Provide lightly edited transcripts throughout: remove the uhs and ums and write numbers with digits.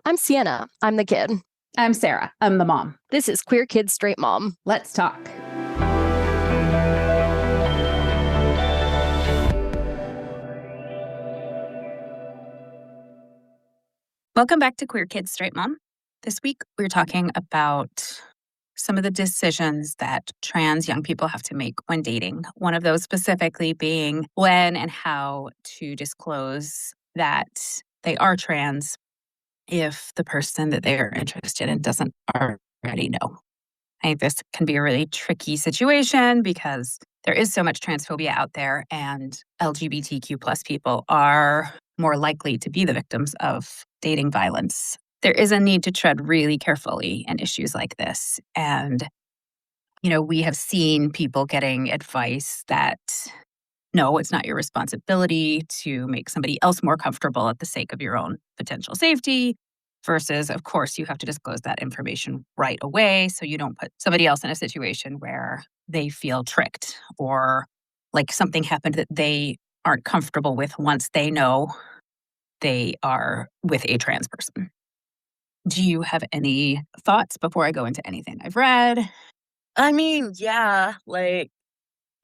I'm Sienna. I'm the kid. I'm Sarah. I'm the mom. This is Queer Kid Straight Mom. Let's talk. Welcome back to Queer Kid Straight Mom. This week, we're talking about some of the decisions that trans young people have to make when dating. One of those specifically being when and how to disclose that they are trans if the person that they are interested in doesn't already know. I think this can be a really tricky situation because there is so much transphobia out there, and LGBTQ plus people are more likely to be the victims of dating violence. There is a need to tread really carefully in issues like this. And, we have seen people getting advice that, no, it's not your responsibility to make somebody else more comfortable at the sake of your own potential safety. Versus, of course, you have to disclose that information right away so you don't put somebody else in a situation where they feel tricked or like something happened that they aren't comfortable with once they know they are with a trans person. Do you have any thoughts before I go into anything I've read? Yeah,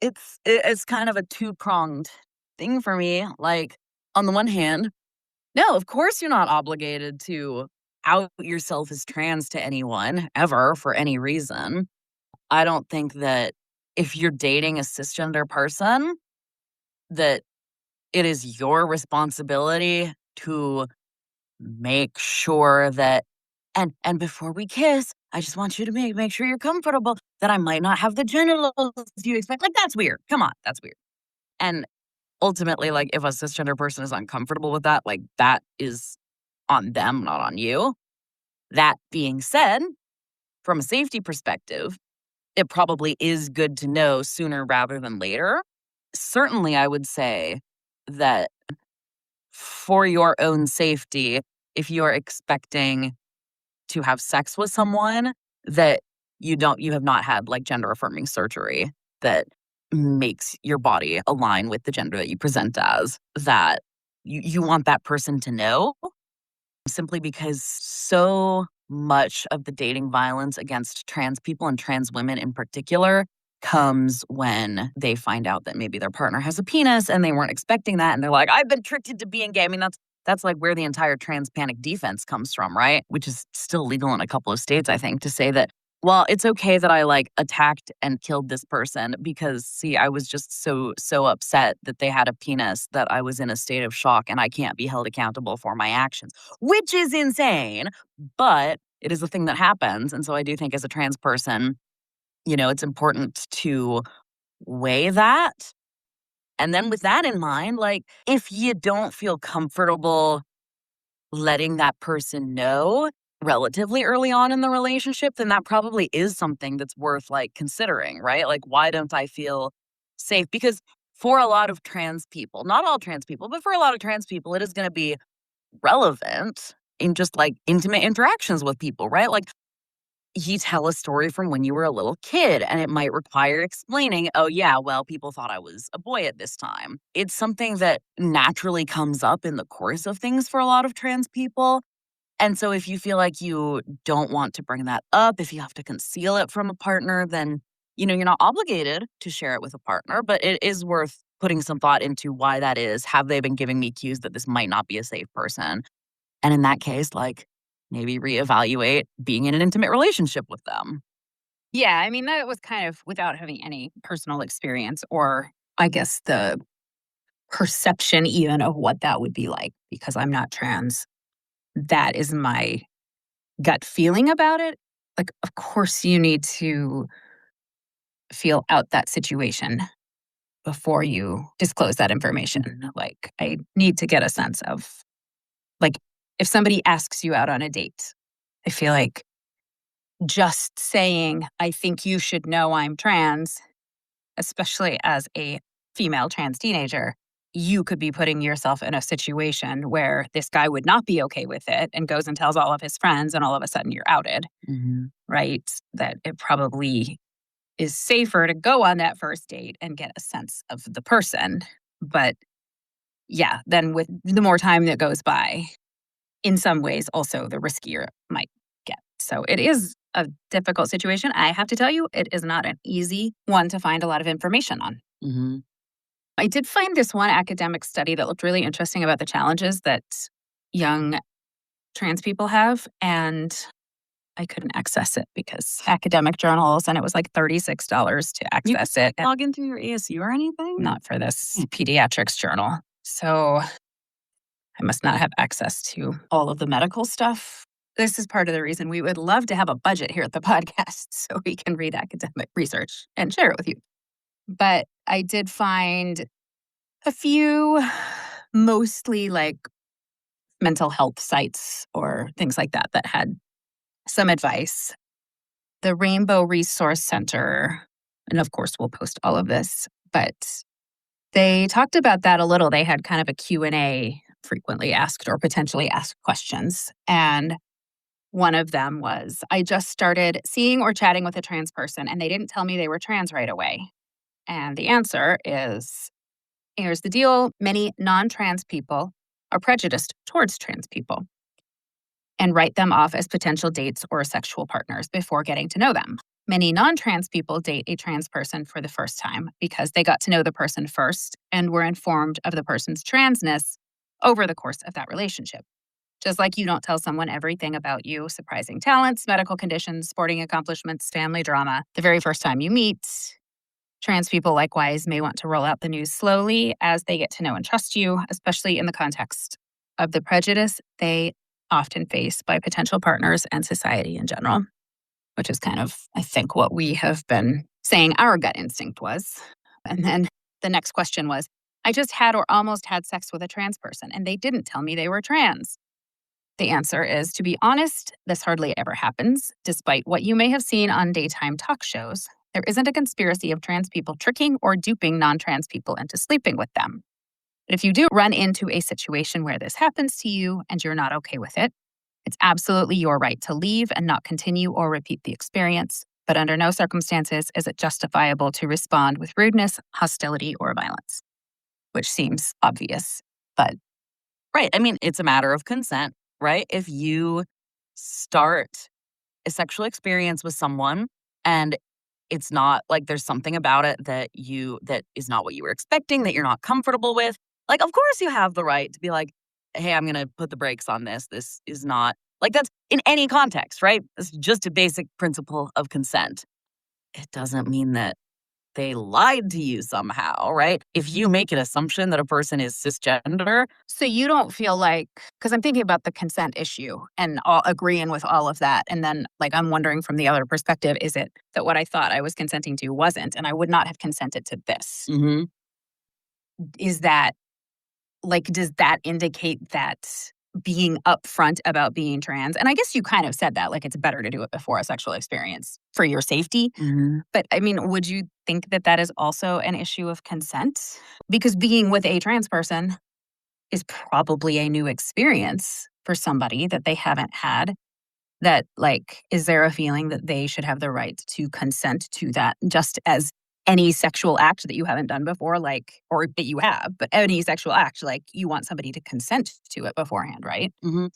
it's kind of a two-pronged thing for me. Like, on the one hand, no, of course you're not obligated to out yourself as trans to anyone ever for any reason. I don't think that if you're dating a cisgender person, that it is your responsibility to make sure that and before we kiss, I just want you to make sure you're comfortable, that I might not have the genitals you expect. Like, that's weird. Come on, that's weird. And ultimately, like, if a cisgender person is uncomfortable with that, like, that is on them, not on you. That being said, from a safety perspective, it probably is good to know sooner rather than later. Certainly, I would say that for your own safety, if you're expecting to have sex with someone that you have not had like gender affirming surgery that makes your body align with the gender that you present as, that you want that person to know, simply because so much of the dating violence against trans people and trans women in particular comes when they find out that maybe their partner has a penis and they weren't expecting that, and they're like, I've been tricked into being gay. I mean, that's like where the entire trans panic defense comes from, right? Which is still legal in a couple of states, I think, to say that, well, it's okay that I like attacked and killed this person because, see, I was just so upset that they had a penis that I was in a state of shock and I can't be held accountable for my actions, which is insane, but it is a thing that happens. And so I do think as a trans person, it's important to weigh that. And then with that in mind, like, if you don't feel comfortable letting that person know relatively early on in the relationship, then that probably is something that's worth like considering, right? Like, why don't I feel safe? Because for a lot of trans people, not all trans people, but for a lot of trans people, it is going to be relevant in just like intimate interactions with people, right? Like, you tell a story from when you were a little kid and it might require explaining, oh, yeah, well, people thought I was a boy at this time. It's something that naturally comes up in the course of things for a lot of trans people. And so if you feel like you don't want to bring that up, if you have to conceal it from a partner, then, you're not obligated to share it with a partner, but it is worth putting some thought into why that is. Have they been giving me cues that this might not be a safe person? And in that case, like, maybe reevaluate being in an intimate relationship with them. Yeah, I mean, that was kind of without having any personal experience or I guess the perception even of what that would be like because I'm not trans. That is my gut feeling about it. Like, of course, you need to feel out that situation before you disclose that information. Like, I need to get a sense of, like, if somebody asks you out on a date, I feel like just saying, I think you should know I'm trans, especially as a female trans teenager, you could be putting yourself in a situation where this guy would not be okay with it and goes and tells all of his friends, and all of a sudden you're outed, right? That it probably is safer to go on that first date and get a sense of the person. But yeah, then with the more time that goes by, in some ways also the riskier it might get. So it is a difficult situation. I have to tell you, it is not an easy one to find a lot of information on. Mm-hmm. I did find this one academic study that looked really interesting about the challenges that young trans people have, and I couldn't access it because academic journals, and it was like $36 to You access it. can log into your ASU or anything? Not for this pediatrics journal. So I must not have access to all of the medical stuff. This is part of the reason we would love to have a budget here at the podcast so we can read academic research and share it with you. But I did find a few mostly like mental health sites or things like that that had some advice. The Rainbow Resource Center, and of course we'll post all of this, but they talked about that a little. They had kind of a Q&A, frequently asked or potentially asked questions. And one of them was, I just started seeing or chatting with a trans person and they didn't tell me they were trans right away. And the answer is, here's the deal. Many non-trans people are prejudiced towards trans people and write them off as potential dates or sexual partners before getting to know them. Many non-trans people date a trans person for the first time because they got to know the person first and were informed of the person's transness over the course of that relationship. Just like you don't tell someone everything about you, surprising talents, medical conditions, sporting accomplishments, family drama, the very first time you meet. Trans people likewise may want to roll out the news slowly as they get to know and trust you, especially in the context of the prejudice they often face by potential partners and society in general, which is kind of, I think, what we have been saying our gut instinct was. And then the next question was, I just had or almost had sex with a trans person and they didn't tell me they were trans. The answer is, to be honest, this hardly ever happens. Despite what you may have seen on daytime talk shows, there isn't a conspiracy of trans people tricking or duping non-trans people into sleeping with them. But if you do run into a situation where this happens to you and you're not okay with it, it's absolutely your right to leave and not continue or repeat the experience. But under no circumstances is it justifiable to respond with rudeness, hostility, or violence, which seems obvious, but Right. I mean, it's a matter of consent, right? If you start a sexual experience with someone and it's not like there's something about it that is not what you were expecting, that you're not comfortable with, like, of course you have the right to be like, hey, I'm going to put the brakes on this. This is not like that's in any context, right? It's just a basic principle of consent. It doesn't mean that they lied to you somehow, right? If you make an assumption that a person is cisgender. so you don't feel like, because I'm thinking about the consent issue and agreeing with all of that. And then like, I'm wondering from the other perspective, is it that what I thought I was consenting to wasn't, and I would not have consented to this? Mm-hmm. Is that like, does that indicate that being upfront about being trans, and I guess you kind of said that, like it's better to do it before a sexual experience for your safety. Mm-hmm. But I mean, would you think that that is also an issue of consent? Because being with a trans person is probably a new experience for somebody that they haven't had. That, like, is there a feeling that they should have the right to consent to that, just as any sexual act that you haven't done before, like, or that you have, but any sexual act, like, you want somebody to consent to it beforehand, right? Mm-hmm.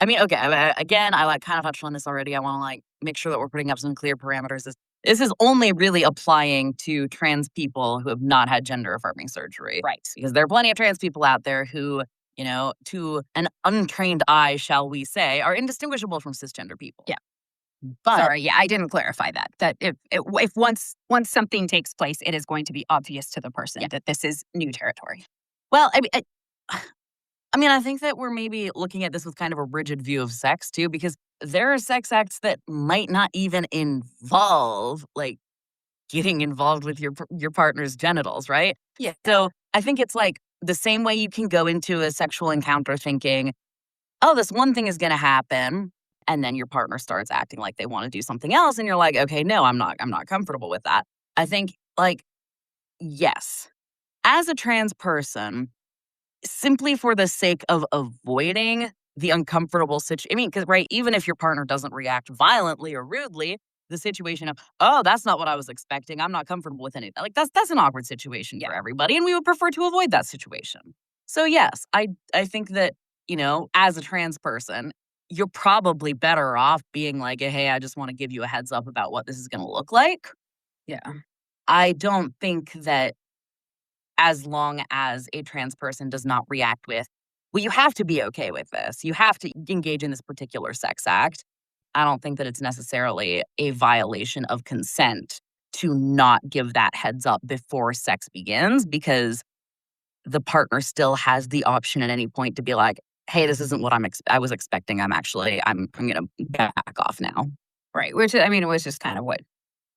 I mean, okay, again, I like kind of touched on this already. I want to like make sure that we're putting up some clear parameters. This is only really applying to trans people who have not had gender affirming surgery. Right. Because there are plenty of trans people out there who, you know, to an untrained eye, shall we say, are indistinguishable from cisgender people. Yeah. But Sorry, yeah, I didn't clarify that. That if once something takes place, it is going to be obvious to the person that this is new territory. well, I mean, I think that we're maybe looking at this with kind of a rigid view of sex too, because there are sex acts that might not even involve like getting involved with your partner's genitals, right? Yeah. So I think it's like the same way you can go into a sexual encounter thinking, oh, this one thing is going to happen. And then your partner starts acting like they want to do something else. And you're like, okay, no, I'm not comfortable with that. I think like, yes, as a trans person, simply for the sake of avoiding the uncomfortable situation. I mean, because, right, even if your partner doesn't react violently or rudely, the situation of, oh, that's not what I was expecting. I'm not comfortable with anything. Like, that's an awkward situation for everybody. And we would prefer to avoid that situation. So, yes, I think that as a trans person, you're probably better off being like, hey, I just want to give you a heads up about what this is going to look like. Yeah. I don't think that as long as a trans person does not react with, well, you have to be okay with this. You have to engage in this particular sex act. I don't think that it's necessarily a violation of consent to not give that heads up before sex begins, because the partner still has the option at any point to be like, hey, this isn't what I was expecting. I'm going to back off now. Right. Which, I mean, it was just kind of what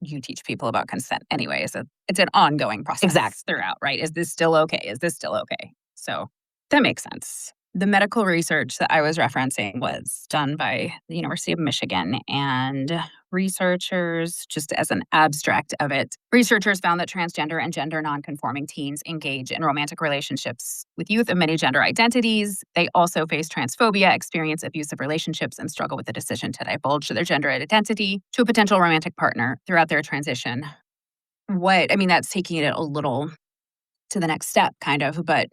you teach people about consent anyway. So it's an ongoing process Exactly. throughout, right? Is this still okay? Is this still okay? So that makes sense. The medical research that I was referencing was done by the University of Michigan, and researchers, just as an abstract of it, researchers found that transgender and gender nonconforming teens engage in romantic relationships with youth of many gender identities. They also face transphobia, experience abusive relationships, and struggle with the decision to divulge their gender identity to a potential romantic partner throughout their transition. That's taking it a little to the next step, kind of, but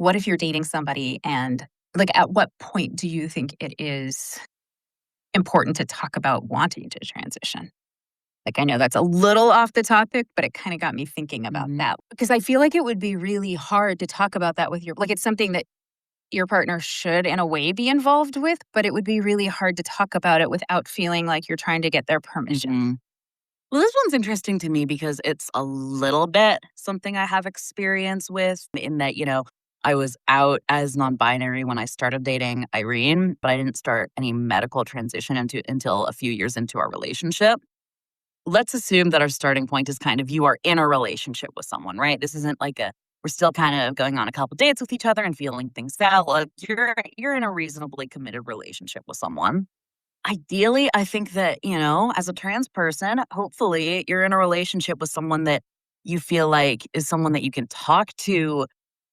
what if you're dating somebody and at what point do you think it is important to talk about wanting to transition? I know that's a little off the topic, but it kind of got me thinking about that, because I feel like it would be really hard to talk about that with it's something that your partner should in a way be involved with, but it would be really hard to talk about it without feeling like you're trying to get their permission. Well, this one's interesting to me because it's a little bit something I have experience with, in that, I was out as non-binary when I started dating Irene, but I didn't start any medical transition until a few years into our relationship. Let's assume that our starting point is kind of, you are in a relationship with someone, right? This isn't like we're still kind of going on a couple dates with each other and feeling things out. Like you're in a reasonably committed relationship with someone. Ideally, I think that, as a trans person, hopefully you're in a relationship with someone that you feel like is someone that you can talk to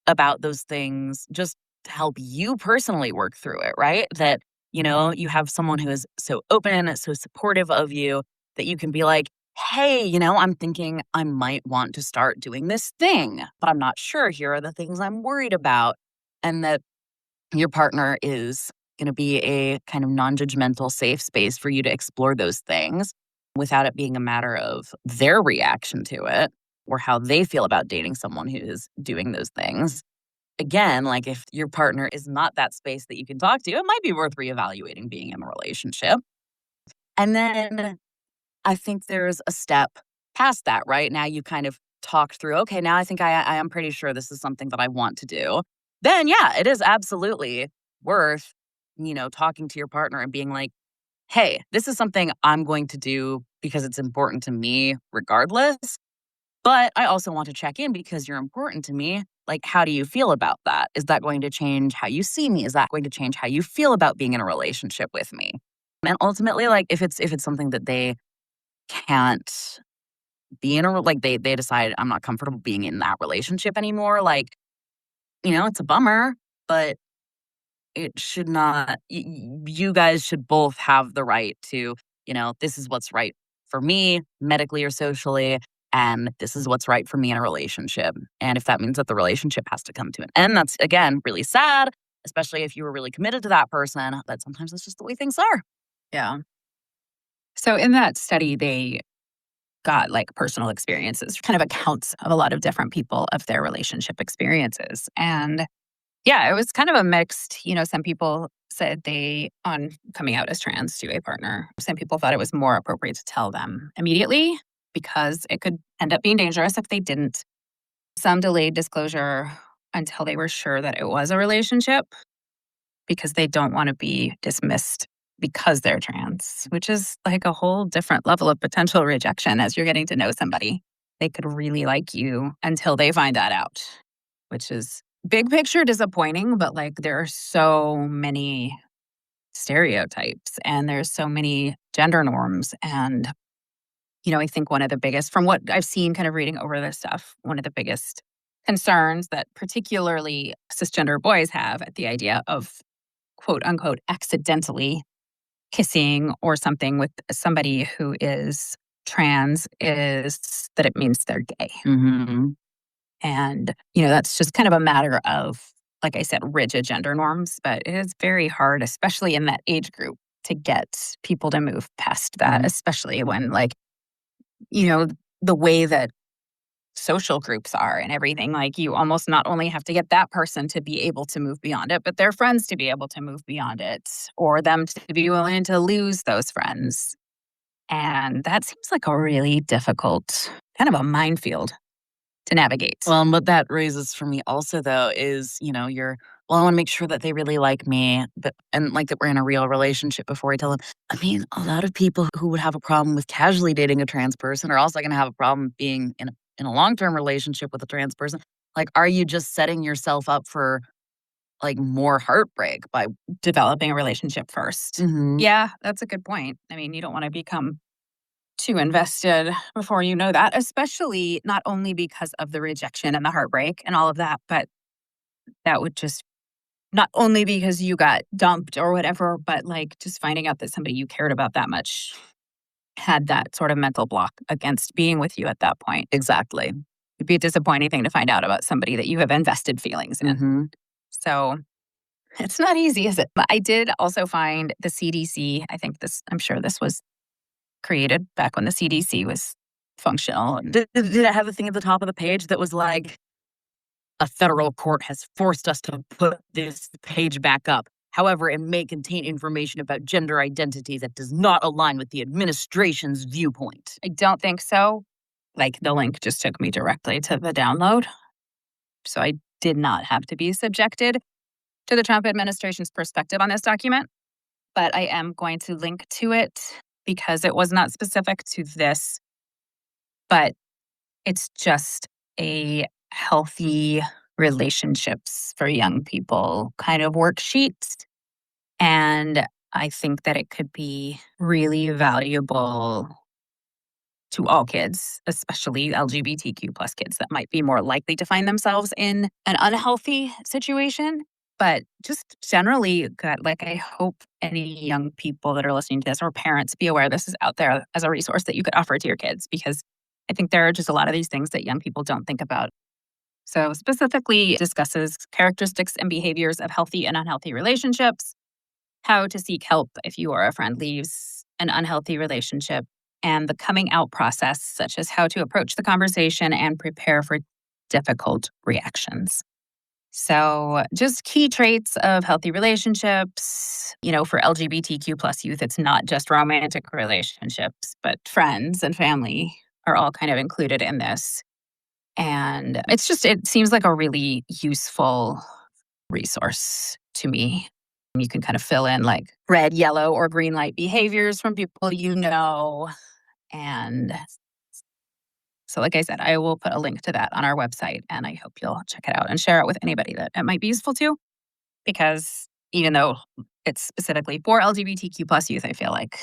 about those things, just to help you personally work through it, right? That, you have someone who is so open, so supportive of you, that you can be like, hey, I'm thinking I might want to start doing this thing, but I'm not sure. Here are the things I'm worried about. And that your partner is going to be a kind of non-judgmental, safe space for you to explore those things without it being a matter of their reaction to it or how they feel about dating someone who is doing those things. Again, if your partner is not that space that you can talk to, it might be worth reevaluating being in a relationship. And then I think there's a step past that, right? Now you kind of talked through, okay, now I think I am pretty sure this is something that I want to do. Then, yeah, it is absolutely worth, talking to your partner and being like, hey, this is something I'm going to do because it's important to me regardless. But I also want to check in because you're important to me. How do you feel about that? Is that going to change how you see me? Is that going to change how you feel about being in a relationship with me? And ultimately, if it's something that they can't be in they decide I'm not comfortable being in that relationship anymore, it's a bummer, but it should not, you guys should both have the right to, this is what's right for me medically or socially, and this is what's right for me in a relationship. And if that means that the relationship has to come to an end, that's, again, really sad, especially if you were really committed to that person, but sometimes that's just the way things are. Yeah. So in that study, they got personal experiences, kind of accounts of a lot of different people of their relationship experiences. And yeah, it was kind of a mixed, some people said on coming out as trans to a partner, some people thought it was more appropriate to tell them immediately because it could end up being dangerous if they didn't. Some delayed disclosure until they were sure that it was a relationship because they don't want to be dismissed because they're trans, which is a whole different level of potential rejection as you're getting to know somebody. They could really like you until they find that out, which is big picture disappointing, but there are so many stereotypes and there's so many gender norms. And, I think one of the biggest, from what I've seen kind of reading over this stuff, one of the biggest concerns that particularly cisgender boys have at the idea of quote unquote accidentally kissing or something with somebody who is trans is that it means they're gay. Mm-hmm. And, that's just kind of a matter of like I said, rigid gender norms, but it is very hard, especially in that age group, to get people to move past that, especially when, like, you know, the way that social groups are and everything, like, you almost not only have to get that person to be able to move beyond it, but their friends to be able to move beyond it, or them to be willing to lose those friends. And that seems like a really difficult, kind of a minefield to navigate. Well, and what that raises for me also, though, is, well, I want to make sure that they really like me, and like that we're in a real relationship before I tell them. I mean, a lot of people who would have a problem with casually dating a trans person are also going to have a problem being in a long-term relationship with a trans person. Like, are you just setting yourself up for like more heartbreak by developing a relationship first? Yeah, that's a good point. I mean, you don't want to become too invested before you know that, especially not only because of the rejection and the heartbreak and all of that, but that would just not only because you got dumped or whatever, but like just finding out that somebody you cared about that much had that sort of mental block against being with you at that point. Exactly. It'd be a disappointing thing to find out about somebody that you have invested feelings in. So it's not easy, is it? But I did also find the CDC. I'm sure this was created back when the CDC was functional. Did it have a thing at the top of the page that was like, a federal court has forced us to put this page back up. However, it may contain information about gender identity that does not align with the administration's viewpoint. I don't think so. Like, the link just took me directly to the download. So I did not have to be subjected to the Trump administration's perspective on this document. But I am going to link to it because it was not specific to this, but it's just a healthy relationships for young people kind of worksheet. And I think that it could be really valuable to all kids, especially LGBTQ plus kids that might be more likely to find themselves in an unhealthy situation. But just generally, like, I hope any young people that are listening to this or parents be aware this is out there as a resource that you could offer to your kids, because I think there are just a lot of these things that young people don't think about. So specifically discusses characteristics and behaviors of healthy and unhealthy relationships, how to seek help if you or a friend leaves an unhealthy relationship, and the coming out process, such as how to approach the conversation and prepare for difficult reactions. So just key traits of healthy relationships. For LGBTQ plus youth, it's not just romantic relationships, but friends and family are all kind of included in this. And it seems like a really useful resource to me. You can kind of fill in like red, yellow, or green light behaviors from people you know. And so, like I said, I will put a link to that on our website, and I hope you'll check it out and share it with anybody that it might be useful to. Because even though it's specifically for LGBTQ plus youth, I feel like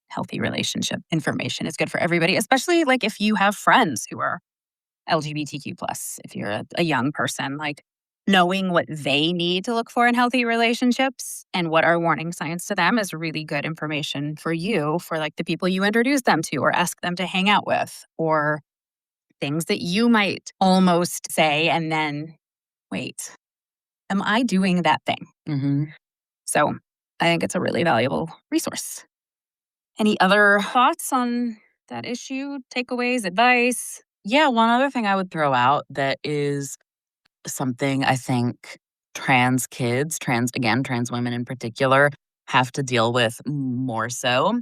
healthy relationship information is good for everybody, especially like if you have friends who are LGBTQ plus, if you're a young person, like knowing what they need to look for in healthy relationships and what are warning signs to them is really good information for you, for like the people you introduce them to or ask them to hang out with, or things that you might almost say and then wait, am I doing that thing? So I think it's a really valuable resource. Any other thoughts on that issue, takeaways, advice? Yeah, one other thing I would throw out that is something I think trans kids, trans women in particular, have to deal with more so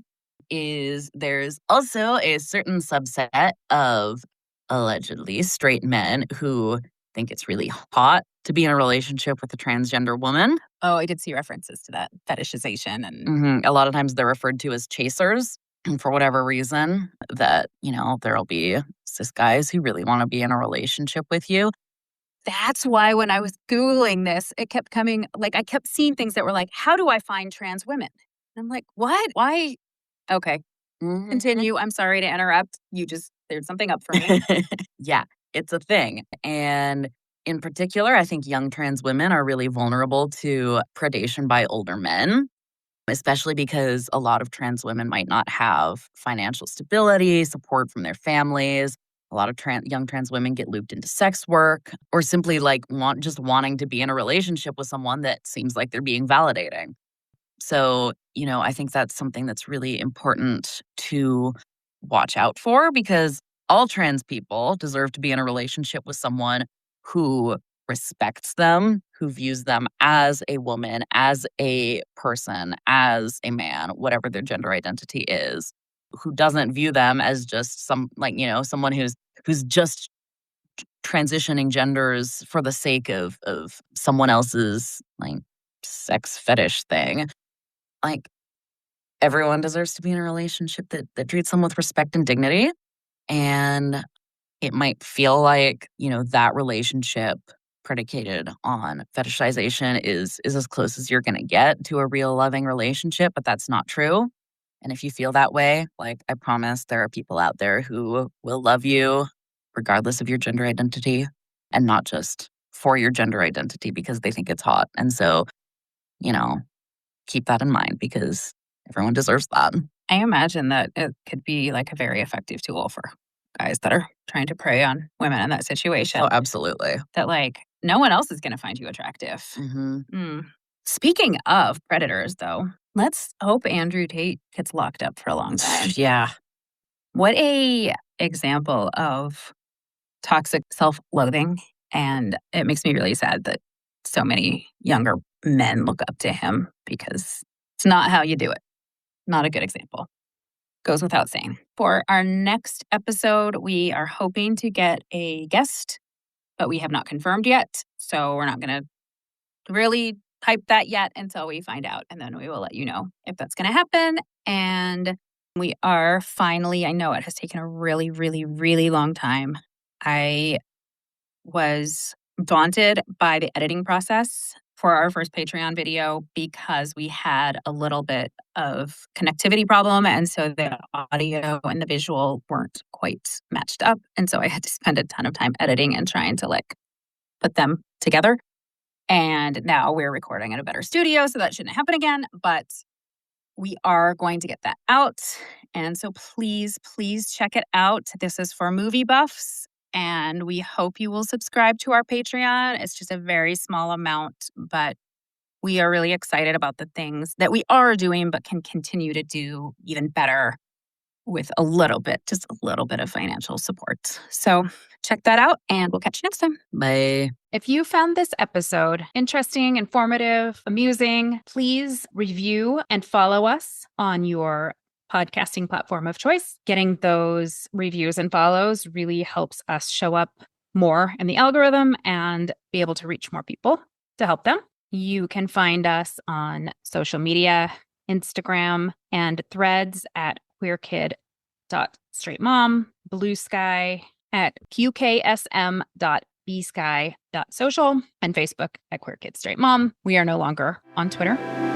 is there's also a certain subset of allegedly straight men who think it's really hot to be in a relationship with a transgender woman. Oh, I did see references to that fetishization. And a lot of times they're referred to as chasers. And for whatever reason, that, there'll be cis guys who really want to be in a relationship with you. That's why when I was Googling this, it kept coming, like I kept seeing things that were like, how do I find trans women? And I'm like, what? Why? Okay. Continue. I'm sorry to interrupt. You just cleared something up for me. Yeah, it's a thing. And in particular, I think young trans women are really vulnerable to predation by older men, especially because a lot of trans women might not have financial stability, support from their families. A lot of young trans women get looped into sex work or simply like wanting to be in a relationship with someone that seems like they're being validating. So, I think that's something that's really important to watch out for because all trans people deserve to be in a relationship with someone who respects them, who views them as a woman, as a person, as a man, whatever their gender identity is, who doesn't view them as just someone who's just transitioning genders for the sake of someone else's like sex fetish thing. Like everyone deserves to be in a relationship that treats them with respect and dignity. And it might feel like, that relationship predicated on fetishization is as close as you're going to get to a real loving relationship, but that's not true. And if you feel that way, like I promise there are people out there who will love you regardless of your gender identity and not just for your gender identity because they think it's hot. And so, keep that in mind because everyone deserves that. I imagine that it could be like a very effective tool for guys that are trying to prey on women in that situation. Oh, absolutely. That like no one else is going to find you attractive. Speaking of predators, though, let's hope Andrew Tate gets locked up for a long time. Yeah. What a example of toxic self-loathing. And it makes me really sad that so many younger men look up to him because it's not how you do it. Not a good example. Goes without saying. For our next episode, we are hoping to get a guest, but we have not confirmed yet. So we're not going to really hype that yet until we find out. And then we will let you know if that's going to happen. And we are finally, I know it has taken a really, really, really long time. I was daunted by the editing process for our first Patreon video because we had a little bit of connectivity problem. And so the audio and the visual weren't quite matched up. And so I had to spend a ton of time editing and trying to put them together. And now we're recording in a better studio, so that shouldn't happen again. But we are going to get that out. And so please, please check it out. This is for movie buffs. And we hope you will subscribe to our Patreon. It's just a very small amount, but we are really excited about the things that we are doing, but can continue to do even better with just a little bit of financial support. So check that out and we'll catch you next time. Bye. If you found this episode interesting, informative, amusing, please review and follow us on your podcasting platform of choice. Getting those reviews and follows really helps us show up more in the algorithm and be able to reach more people to help them. You can find us on social media, Instagram, and Threads at queerkid.straightmom, Blue Sky at qksm.bsky.social, and Facebook at queerkidstraightmom. We are no longer on Twitter.